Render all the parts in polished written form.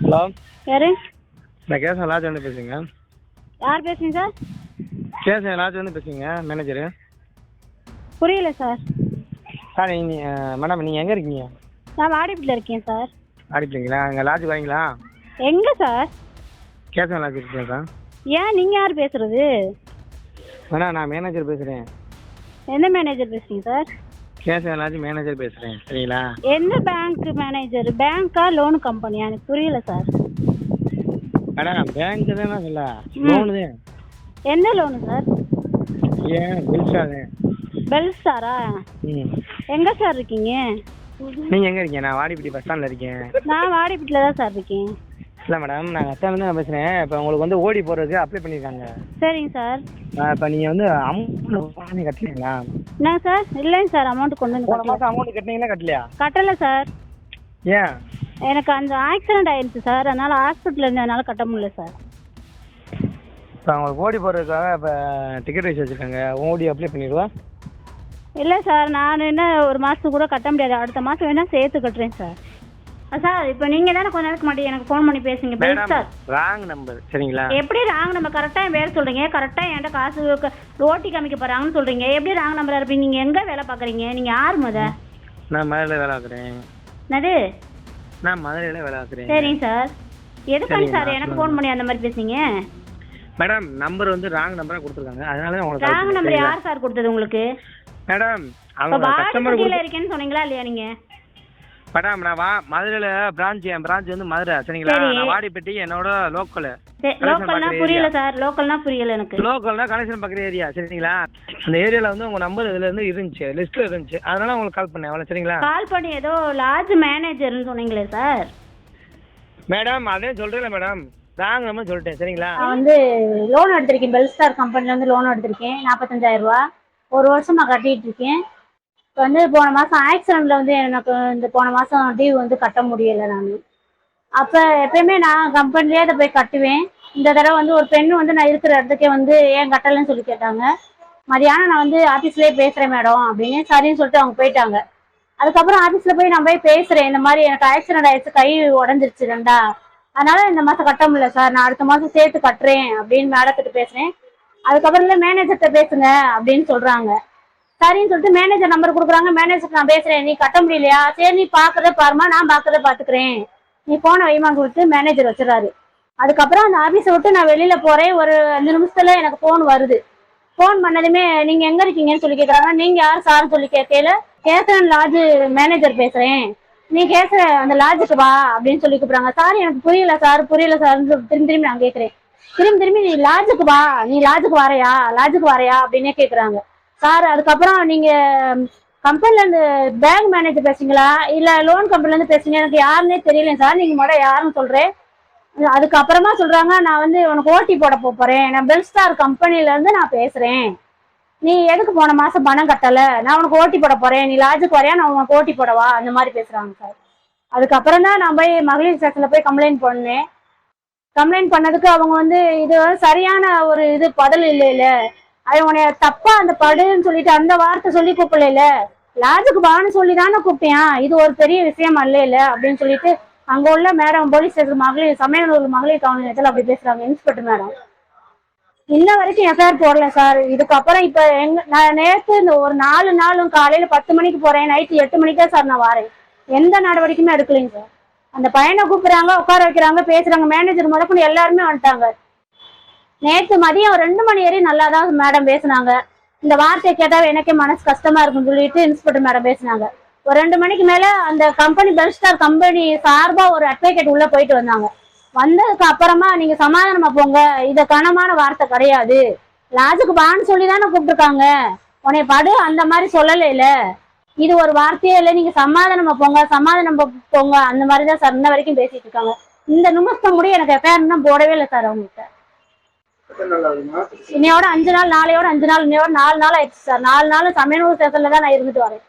Hello, யாரு? நான் Kesavan lodge வந்து பேசுங்க. யார் பேசுறீங்க சார்? கேசவன் லாட்ஜ் வந்து பேசுங்க, மேனேஜரு. புரியல சார். சார் மேடம் நீங்கள் எங்கே இருக்கீங்க? நான் வாடிப்பட்டில் இருக்கேன் சார். வாடிப்பட்டிங்களா? அங்கே லாட்ஜ் வரீங்களா? எங்கே சார்? கேசவன் லாட்ஜ் இருக்கேன் சார். ஏன் நீங்கள் யார் பேசுறது? மேடம் நான் மேனேஜர் பேசுகிறேன். எந்த மேனேஜர் பேசுறீங்க சார்? கேசவன் லாட்ஜ் மேனேஜர் பேசுகிறேன், சரிங்களா? எந்த பேங்க் மேனேஜர்? பேங்க்கா லோன் கம்பெனியா? எனக்கு புரியல சார். மேடம் பேங்க்கு தானே சொல்ல, லோனு தான். எந்த லோனு சார்? ஏன் பெல்ஸாது? பெல்ஸாரா? ம். எங்கே சார் இருக்கீங்க? நீங்கள் எங்கே இருக்கீங்க? நான் வாடிப்பட்டி பஸ் ஸ்டாண்டில் இருக்கேன். நான் வாடிப்பட்டில் தான் சார் இருக்கேன். இல்லை மேடம், நான் அத்தாலேருந்து நான் பேசுகிறேன். இப்போ உங்களுக்கு வந்து ஓடி போடுறதுக்கு அப்ளை பண்ணியிருக்காங்க. சரிங்க சார். இப்போ நீங்கள் வந்து அமௌண்ட் கட்டலீங்களா? என்னங்க சார்? இல்லைங்க சார், அமௌண்ட் கொண்டு வந்து போன மாதம் அமௌண்ட் கட்டினீங்களா கட்டலையா? கட்டலை சார். ஏன்? எனக்கு அந்த ஆக்சிடென்ட் ஆயிடுச்சு சார், அதனால் ஹாஸ்பிட்டலில் இருந்ததுனால கட்ட முடியல சார். இப்போ அவங்களுக்கு ஓடி போடுறதுக்காக இப்போ டிக்கெட் வச்சு வச்சுருக்காங்க, ஓடி அப்ளை பண்ணிடுவா? இல்லை சார், நான் என்ன ஒரு மாதத்துக்கு கூட கட்ட முடியாது, அடுத்த மாதம் வேணால் சேர்த்து கட்டுறேன் சார். சார் இப்போ நீங்கள் தானே கொஞ்ச நேரத்துக்கு மாட்டி எனக்கு ஃபோன் பண்ணி பேசுங்க. பெல் சார் ராங் நம்பர், சரிங்களா? எப்படி ராங் நம்பர்? கரெக்டாக பேர் சொல்கிறீங்க, கரெக்டாக என்கிட்ட காசு ஓட்டி காமிக்க போகிறாங்கன்னு சொல்கிறீங்க. எப்படி ராங் நம்பராக இருப்பீங்க? நீங்கள் எங்கே வேலை பார்க்குறீங்க? நீங்கள் யார் நான் மதுரையில் வேலை பார்க்குறேன். என்னது? நான் மதுரையில் வேலை பார்க்குறேன். சரிங்க சார். எதுக்காக சார் எனக்கு ஃபோன் பண்ணி அந்த மாதிரி பேசுங்க? மேடம் நம்பர் வந்து ராங் நம்பராக கொடுத்துருக்காங்க, அதனால தான் உங்களுக்கு. ராங் நம்பர் யார் சார் கொடுத்தது உங்களுக்கு? மேடம் அவங்க கஸ்டமர் கீழே இருக்கேன்னு சொன்னீங்களா இல்லையா நீங்கள்? மேடம் நான் மதுரையில் என் பிரான்ச் வந்து மதுரை, சரிங்களா? நான் வாடிப்பட்டி என்னோட லோக்கல். லோக்கல்னா புரியல சார். லோக்கல்னா புரியல எனக்கு. லோக்கல்னா கனெக்ஷன் பக்கத்து ஏரியா, சரிங்களா? அந்த ஏரியாவில் வந்து உங்கள் நம்பர் இதுல இருந்து இருந்துச்சு, லிஸ்ட்டில் இருந்துச்சு, அதனால உங்களுக்கு கால் பண்ணேன், அவ்வளோ, சரிங்களா? கால் பண்ணி ஏதோ லாட்ஜ் மேனேஜர்னு சொன்னீங்களே சார். மேடம் அதே சொல்கிறேன் மேடம், ராங் நம்பர் சொல்லிட்டேன், சரிங்களா? நான் வந்து லோன் எடுத்திருக்கேன், பெல்ஸ்டார் கம்பெனிலேருந்து லோன் எடுத்திருக்கேன், 45,000 ரூபா. ஒரு வருஷமாக கட்டிகிட்டு இருக்கேன். இப்போ வந்து போன மாதம் ஆக்சிடெண்ட்டில் வந்து எனக்கு இந்த போன மாதம் டியூ வந்து கட்ட முடியலை நான். அப்போ எப்பயுமே நான் கம்பெனிலே அதை போய் கட்டுவேன். இந்த தடவை வந்து ஒரு பெண்ணு வந்து நான் இருக்கிற இடத்துக்கே வந்து ஏன் கட்டலைன்னு சொல்லி கேட்டாங்க. மதியானம் நான் வந்து ஆஃபீஸ்லேயே பேசுகிறேன் மேடம் அப்படின்னு சரின்னு சொல்லிட்டு அவங்க போயிட்டாங்க. அதுக்கப்புறம் ஆஃபீஸில் போய் நான் போய் பேசுகிறேன், இந்த மாதிரி எனக்கு ஆக்சிடெண்ட் ஆகிடுச்சு, கை உடஞ்சிருச்சு ரெண்டா, அதனால் இந்த மாதம் கட்ட முடியல சார், நான் அடுத்த மாதம் சேர்த்து கட்டுறேன் அப்படின்னு மேடத்துட்டு பேசுகிறேன். அதுக்கப்புறம் இல்லை மேனேஜர்கிட்ட பேசுங்க அப்படின்னு சொல்கிறாங்க. சரின்னு சொல்லிட்டு மேனேஜர் நம்பர் கொடுக்குறாங்க. மேனேஜருக்கு நான் பேசுகிறேன், நீ கட்ட முடியலையா? சரி நீ பார்க்குறத பாருமா, நான் பார்க்குறத பார்த்துக்கிறேன், நீ ஃபோனை வைமான்னு சொல்லிட்டு மேனேஜர் வச்சுறாரு. அதுக்கப்புறம் அந்த ஆஃபீஸை விட்டு நான் வெளியில் போகிறேன். ஒரு 5 நிமிஷத்தில் எனக்கு ஃபோன் வருது. ஃபோன் பண்ணதுமே நீங்கள் எங்கே இருக்கீங்கன்னு சொல்லி கேட்குறாங்க. நீங்கள் யார் சார்னு சொல்லி கேட்கல, கேசவன் லாட்ஜ் மேனேஜர் பேசுகிறேன், நீ கேட்குற அந்த லாட்ஜுக்கு வா அப்படின்னு சொல்லி கூப்பிட்றாங்க. சார் எனக்கு புரியல சார், புரியல சார்னு திரும்பி நான் கேட்குறேன். திரும்பி நீ லாட்ஜுக்கு வா, நீ லாட்ஜுக்கு வரையா அப்படின்னே கேட்குறாங்க சார். அதுக்கப்புறம் நீங்கள் கம்பெனிலேருந்து பேங்க் மேனேஜர் பேசுங்களா இல்லை லோன் கம்பெனிலேருந்து பேசுங்க, எனக்கு யாருன்னே தெரியல சார், நீங்கள் மட்டும் யாருன்னு சொல்கிறேன். அதுக்கப்புறமா சொல்கிறாங்க, நான் வந்து உனக்கு ஓட்டி போட போகிறேன், நான் பெல்ஸ்டார் கம்பெனிலேருந்து நான் பேசுகிறேன், நீ எதுக்கு போன மாதம் பணம் கட்டலை, நான் உனக்கு ஓட்டி போட போகிறேன், நீ லாட்ஜுக்கு வரையா, நான் உனக்கு ஓட்டி போடவா, அந்த மாதிரி பேசுகிறாங்க சார். அதுக்கப்புறம் தான் நான் போய் மகளிர் ஸ்டேஷனில் போய் கம்ப்ளைண்ட் பண்ணேன். கம்ப்ளைண்ட் பண்ணதுக்கு அவங்க வந்து இது சரியான ஒரு இது பதில் இல்லை, அது உனைய தப்பா அந்த படுன்னு சொல்லிட்டு அந்த வார்த்தை சொல்லி கூப்பிடல, லாட்ஜுக்கு வான்னு சொல்லி தானே கூப்பிட்டேன், இது ஒரு பெரிய விஷயம் அல்ல அப்படின்னு சொல்லிட்டு அங்கே உள்ள மேடம் போலீஸ் ஸ்டேஷன் மகளிர் சமயநூர் மகளிர் காவல் நிலையத்தில் அப்படி பேசுகிறாங்க இன்ஸ்பெக்டர் மேடம். இன்ன வரைக்கும் எஃப்ஐஆர் போடல சார். இதுக்கப்புறம் இப்போ நான் நேற்று இந்த ஒரு 4 நாளும் காலையில் 10 மணிக்கு போகிறேன், நைட்டு 8 மணிக்கே சார் நான் வரேன், எந்த நடவடிக்கையுமே எடுக்கலைங்க சார். அந்த பையனை கூப்பிட்றாங்க, உட்கார வைக்கிறாங்க, பேசுகிறாங்க, மேனேஜர் முதற்கொண்டு எல்லாருமே வந்துட்டாங்க. நேற்று மதியம் 2 மணி வரையும் நல்லா தான் மேடம் பேசினாங்க. இந்த வார்த்தையை கேட்டால் எனக்கே மனசு கஷ்டமாக இருக்குன்னு சொல்லிட்டு இன்ஸ்பெக்டர் மேடம் பேசினாங்க. ஒரு 2 மணிக்கு மேலே அந்த கம்பெனி பெல்ஸ்டார் கம்பெனி சார்பாக ஒரு அட்வொகேட் உள்ளே போயிட்டு வந்தாங்க. வந்ததுக்கு அப்புறமா நீங்கள் சமாதானமாக போங்க, இதை கனமான வார்த்தை கிடையாது, லாட்ஜுக்கு வான்னு சொல்லி தானே கூப்பிட்டுருக்காங்க, உன்னை படு அந்த மாதிரி சொல்லலை, இது ஒரு வார்த்தையே இல்லை, நீங்கள் சமாதானமாக போங்க அந்த மாதிரி தான் சார் இன்ன வரைக்கும் பேசிட்டு இருக்காங்க. இந்த நிமிஷம் கூட எனக்கு எஃப்ஐஆர் போடவே இல்லை சார் அவங்ககிட்ட. இன்னையோட 5 நாள், நாளையோட 5 நாள், இன்னையோட 4 நாள் ஆயிடுச்சு சார். 4 நாள் சமயநூர் ஸ்டேஷன்ல தான் நான் இருந்துட்டு வரேன்.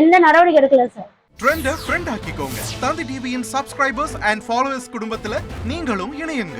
எந்த நடவடிக்கை எடுக்கல சார். ட்ரெண்ட ஃப்ரெண்ட் ஆக்கிக்கோங்க. தந்தி டிவியின் சப்ஸ்கிரைபர்ஸ் அண்ட் ஃபாலோவர்ஸ் குடும்பத்துல நீங்களும் இணையுங்க.